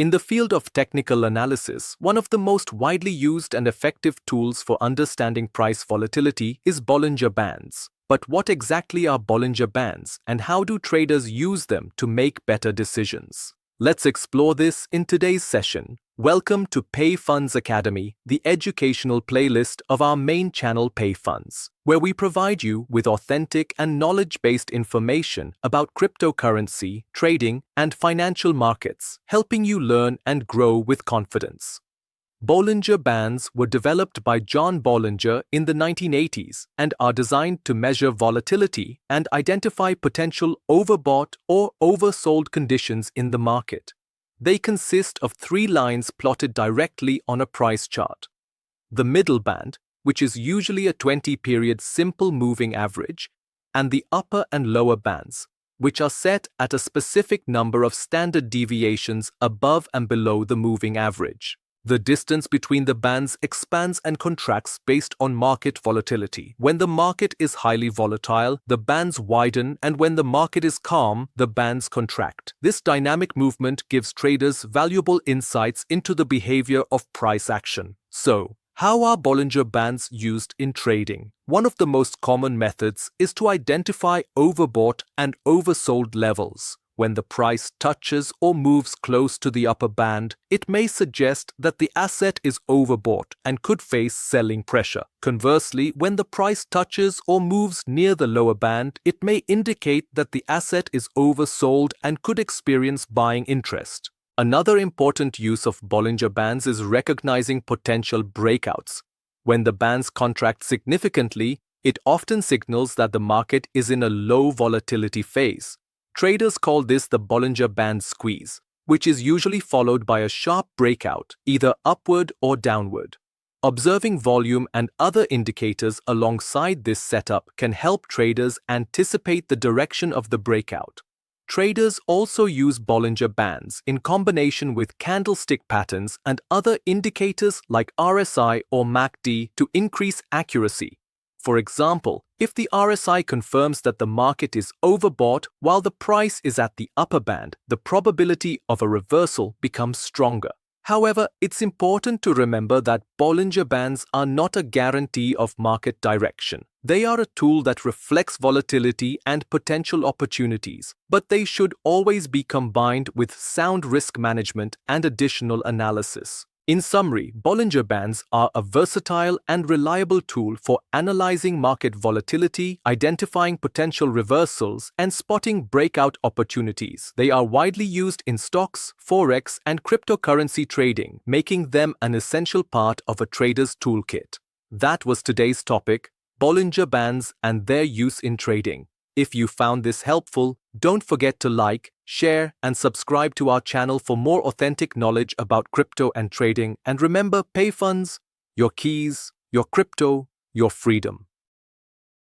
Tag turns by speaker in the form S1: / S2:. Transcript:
S1: In the field of technical analysis, one of the most widely used and effective tools for understanding price volatility is Bollinger Bands. But what exactly are Bollinger Bands, and how do traders use them to make better decisions? Let's explore this in today's session. Welcome to Pay Funds Academy, the educational playlist of our main channel Pay Funds, where we provide you with authentic and knowledge-based information about cryptocurrency, trading, and financial markets, helping you learn and grow with confidence. Bollinger Bands were developed by John Bollinger in the 1980s and are designed to measure volatility and identify potential overbought or oversold conditions in the market. They consist of 3 lines plotted directly on a price chart. The middle band, which is usually a 20-period simple moving average, and the upper and lower bands, which are set at a specific number of standard deviations above and below the moving average. The distance between the bands expands and contracts based on market volatility. When the market is highly volatile, the bands widen, and when the market is calm, the bands contract. This dynamic movement gives traders valuable insights into the behavior of price action. So, how are Bollinger Bands used in trading? One of the most common methods is to identify overbought and oversold levels. When the price touches or moves close to the upper band, it may suggest that the asset is overbought and could face selling pressure. Conversely, when the price touches or moves near the lower band, it may indicate that the asset is oversold and could experience buying interest. Another important use of Bollinger Bands is recognizing potential breakouts. When the bands contract significantly, it often signals that the market is in a low volatility phase. Traders call this the Bollinger Band Squeeze, which is usually followed by a sharp breakout, either upward or downward. Observing volume and other indicators alongside this setup can help traders anticipate the direction of the breakout. Traders also use Bollinger Bands in combination with candlestick patterns and other indicators like RSI or MACD to increase accuracy. For example, if the RSI confirms that the market is overbought while the price is at the upper band, the probability of a reversal becomes stronger. However, it's important to remember that Bollinger Bands are not a guarantee of market direction. They are a tool that reflects volatility and potential opportunities, but they should always be combined with sound risk management and additional analysis. In summary, Bollinger Bands are a versatile and reliable tool for analyzing market volatility, identifying potential reversals, and spotting breakout opportunities. They are widely used in stocks, forex, and cryptocurrency trading, making them an essential part of a trader's toolkit. That was today's topic, Bollinger Bands and their use in trading. If you found this helpful, don't forget to like, share, and subscribe to our channel for more authentic knowledge about crypto and trading. And remember, Pay Funds, your keys, your crypto, your freedom.